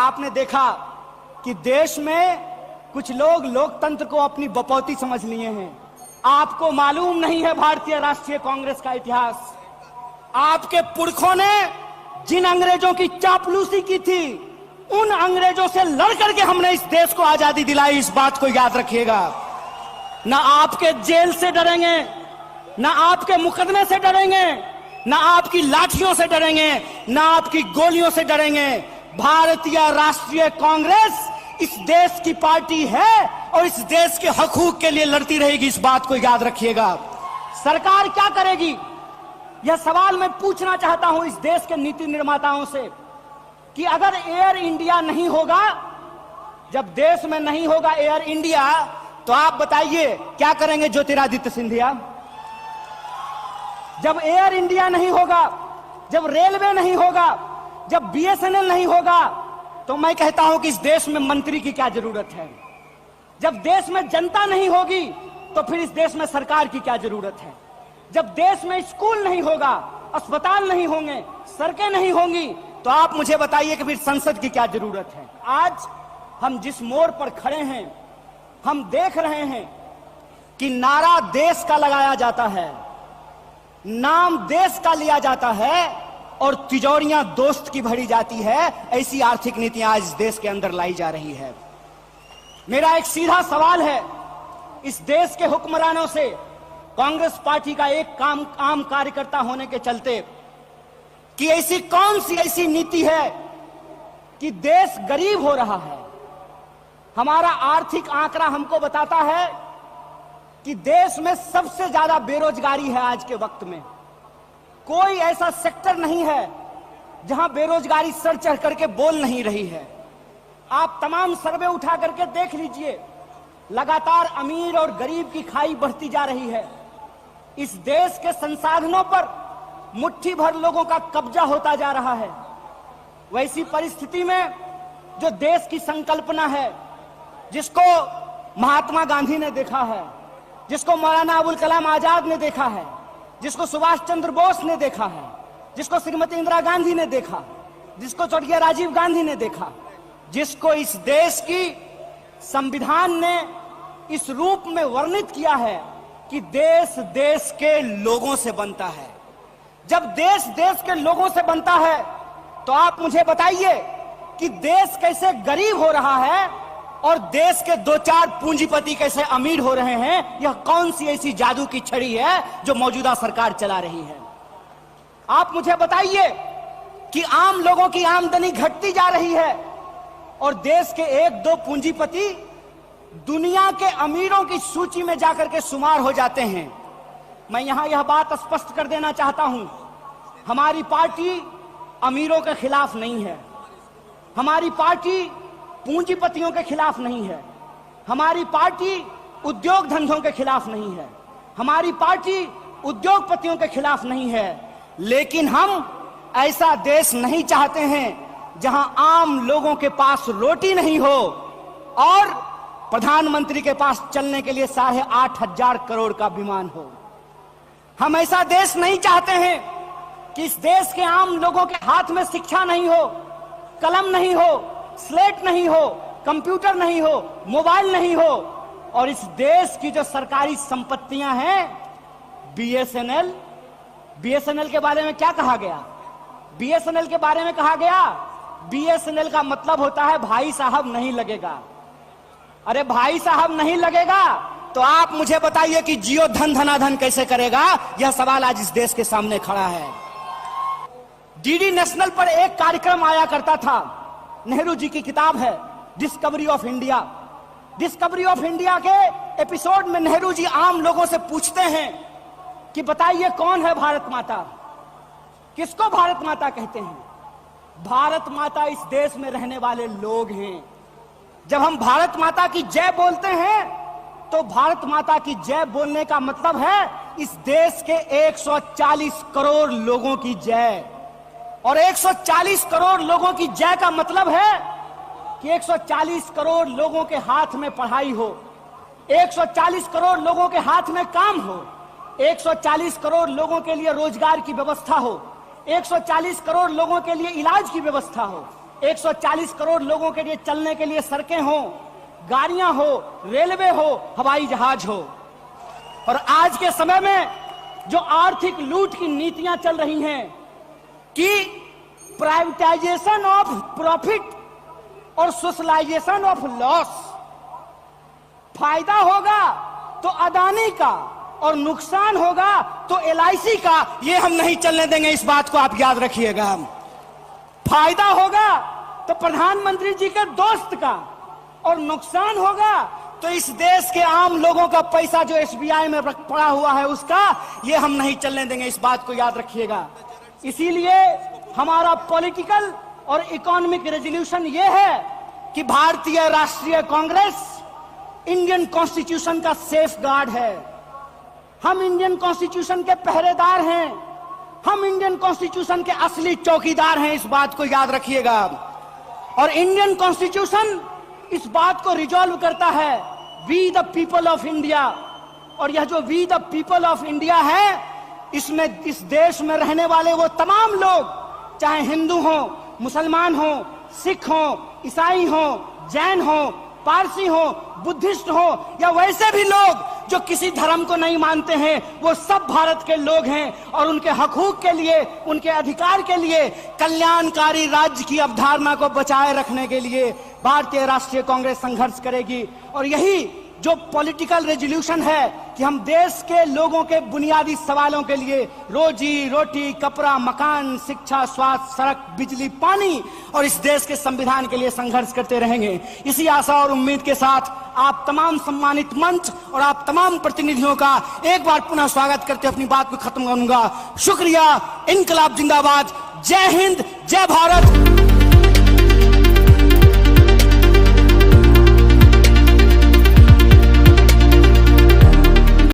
आपने देखा कि देश में कुछ लोग लोकतंत्र को अपनी बपौती समझ लिए हैं। आपको मालूम नहीं है भारतीय राष्ट्रीय कांग्रेस का इतिहास। आपके पुरखों ने जिन अंग्रेजों की चापलूसी की थी, उन अंग्रेजों से लड़ करके हमने इस देश को आजादी दिलाई। इस बात को याद रखिएगा। ना आपके जेल से डरेंगे, ना आपके मुकदमे से डरेंगे, ना आपकी लाठियों से डरेंगे, ना आपकी गोलियों से डरेंगे। भारतीय राष्ट्रीय कांग्रेस इस देश की पार्टी है और इस देश के हकूक के लिए लड़ती रहेगी। इस बात को याद रखिएगा। सरकार क्या करेगी, यह सवाल मैं पूछना चाहता हूं इस देश के नीति निर्माताओं से कि अगर एयर इंडिया नहीं होगा, जब देश में नहीं होगा एयर इंडिया, तो आप बताइए क्या करेंगे ज्योतिरादित्य सिंधिया? जब एयर इंडिया नहीं होगा, जब रेलवे नहीं होगा, जब बीएसएनएल नहीं होगा, तो मैं कहता हूं कि इस देश में मंत्री की क्या जरूरत है? जब देश में जनता नहीं होगी, तो फिर इस देश में सरकार की क्या जरूरत है? जब देश में स्कूल नहीं होगा, अस्पताल नहीं होंगे, सड़कें नहीं होंगी, तो आप मुझे बताइए कि फिर संसद की क्या जरूरत है? आज हम जिस मोड़ पर खड़े हैं, हम देख रहे हैं कि नारा देश का लगाया जाता है, नाम देश का लिया जाता है और तिजोरियां दोस्त की भरी जाती है। ऐसी आर्थिक नीतियां आज इस देश के अंदर लाई जा रही है। मेरा एक सीधा सवाल है इस देश के हुक्मरानों से, कांग्रेस पार्टी का एक आम कार्यकर्ता होने के चलते, कि ऐसी कौन सी ऐसी नीति है कि देश गरीब हो रहा है? हमारा आर्थिक आंकड़ा हमको बताता है कि देश में सबसे ज्यादा बेरोजगारी है आज के वक्त में। कोई ऐसा सेक्टर नहीं है जहां बेरोजगारी सर चढ़ करके बोल नहीं रही है। आप तमाम सर्वे उठा करके देख लीजिए, लगातार अमीर और गरीब की खाई बढ़ती जा रही है। इस देश के संसाधनों पर मुट्ठी भर लोगों का कब्जा होता जा रहा है। वैसी परिस्थिति में जो देश की संकल्पना है, जिसको महात्मा गांधी ने देखा है, जिसको मौलाना अबुल कलाम आजाद ने देखा है, जिसको सुभाष चंद्र बोस ने देखा है, जिसको श्रीमती इंदिरा गांधी ने देखा, जिसको स्वर्गीय राजीव गांधी ने देखा, जिसको इस देश की संविधान ने इस रूप में वर्णित किया है कि देश देश के लोगों से बनता है। जब देश देश के लोगों से बनता है, तो आप मुझे बताइए कि देश कैसे गरीब हो रहा है और देश के दो चार पूंजीपति कैसे अमीर हो रहे हैं? यह कौन सी ऐसी जादू की छड़ी है जो मौजूदा सरकार चला रही है? आप मुझे बताइए कि आम लोगों की आमदनी घटती जा रही है और देश के एक दो पूंजीपति दुनिया के अमीरों की सूची में जाकर के शुमार हो जाते हैं। मैं यहां यह बात स्पष्ट कर देना चाहता हूं, हमारी पार्टी अमीरों के खिलाफ नहीं है, हमारी पार्टी पूंजीपतियों के खिलाफ नहीं है, हमारी पार्टी उद्योग धंधों के खिलाफ नहीं है, हमारी पार्टी उद्योगपतियों के खिलाफ नहीं है। लेकिन हम ऐसा देश नहीं चाहते हैं जहां आम लोगों के पास रोटी नहीं हो और प्रधानमंत्री के पास चलने के लिए 8,500 करोड़ का विमान हो। हम ऐसा देश नहीं चाहते हैं कि इस देश के आम लोगों के हाथ में शिक्षा नहीं हो, कलम नहीं हो, स्लेट नहीं हो, कंप्यूटर नहीं हो, मोबाइल नहीं हो, और इस देश की जो सरकारी संपत्तियां हैं, बीएसएनएल के बारे में क्या कहा गया? बीएसएनएल के बारे में कहा गया, बीएसएनएल का मतलब होता है भाई साहब नहीं लगेगा। अरे भाई साहब नहीं लगेगा तो आप मुझे बताइए कि जियो धन धनाधन कैसे करेगा? यह सवाल आज इस देश के सामने खड़ा है। डीडी नेशनल पर एक कार्यक्रम आया करता था, नेहरू जी की किताब है discovery of India. Discovery of India के एपिसोड में नेहरू जी आम लोगों से पूछते हैं कि बताइए कौन है भारत माता? किसको भारत माता कहते हैं? भारत माता इस देश में रहने वाले लोग हैं। जब हम भारत माता की जय बोलते हैं तो भारत माता की जय बोलने का मतलब है इस देश के 140 करोड़ लोगों की जय। और 140 करोड़ लोगों की जय का मतलब है कि 140 करोड़ लोगों के हाथ में पढ़ाई हो, 140 करोड़ लोगों के हाथ में काम हो, 140 करोड़ लोगों के लिए रोजगार की व्यवस्था हो, 140 करोड़ लोगों के लिए इलाज की व्यवस्था हो, 140 करोड़ लोगों के लिए चलने के लिए सड़कें हो, गाड़ियां हो, रेलवे हो, हवाई जहाज हो। और आज के समय में जो आर्थिक लूट की नीतियां चल रही हैं कि प्राइवेटाइजेशन ऑफ प्रॉफिट और सोशलाइजेशन ऑफ लॉस, फायदा होगा तो अदानी का और नुकसान होगा तो LIC का, ये हम नहीं चलने देंगे। इस बात को आप याद रखिएगा। हम फायदा होगा तो प्रधानमंत्री जी के दोस्त का और नुकसान होगा तो इस देश के आम लोगों का पैसा जो SBI में पड़ा हुआ है उसका, ये हम नहीं चलने देंगे। इस बात को याद रखिएगा। इसीलिए हमारा पॉलिटिकल और इकोनॉमिक रेजोल्यूशन ये है कि भारतीय राष्ट्रीय कांग्रेस इंडियन कॉन्स्टिट्यूशन का सेफ गार्ड है। हम इंडियन कॉन्स्टिट्यूशन के पहरेदार हैं। हम इंडियन कॉन्स्टिट्यूशन के असली चौकीदार हैं। इस बात को याद रखिएगा। और इंडियन कॉन्स्टिट्यूशन इस बात को रिजॉल्व करता है, we the people of India. और यह जो we the people of India है, इसमें इस देश में रहने वाले वो तमाम लोग, चाहे हिंदू हो, मुसलमान हो, सिख हो, ईसाई हो, जैन हो, पारसी हो, बुद्धिस्ट हो, या वैसे भी लोग जो किसी धर्म को नहीं मानते हैं, वो सब भारत के लोग हैं। और उनके हकूक के लिए, उनके अधिकार के लिए, कल्याणकारी राज्य की अवधारणा को बचाए रखने के लिए भारतीय राष्ट्रीय कांग्रेस संघर्ष करेगी। और यही जो पॉलिटिकल रेजोल्यूशन है कि हम देश के लोगों के बुनियादी सवालों के लिए, रोजी रोटी, कपड़ा, मकान, शिक्षा, स्वास्थ्य, सड़क, बिजली, पानी और इस देश के संविधान के लिए संघर्ष करते रहेंगे। इसी आशा और उम्मीद के साथ आप तमाम सम्मानित मंच और आप तमाम प्रतिनिधियों का एक बार पुनः स्वागत करते अपनी बात को खत्म करूंगा। शुक्रिया। इनकलाब जिंदाबाद। जय हिंद, जय भारत।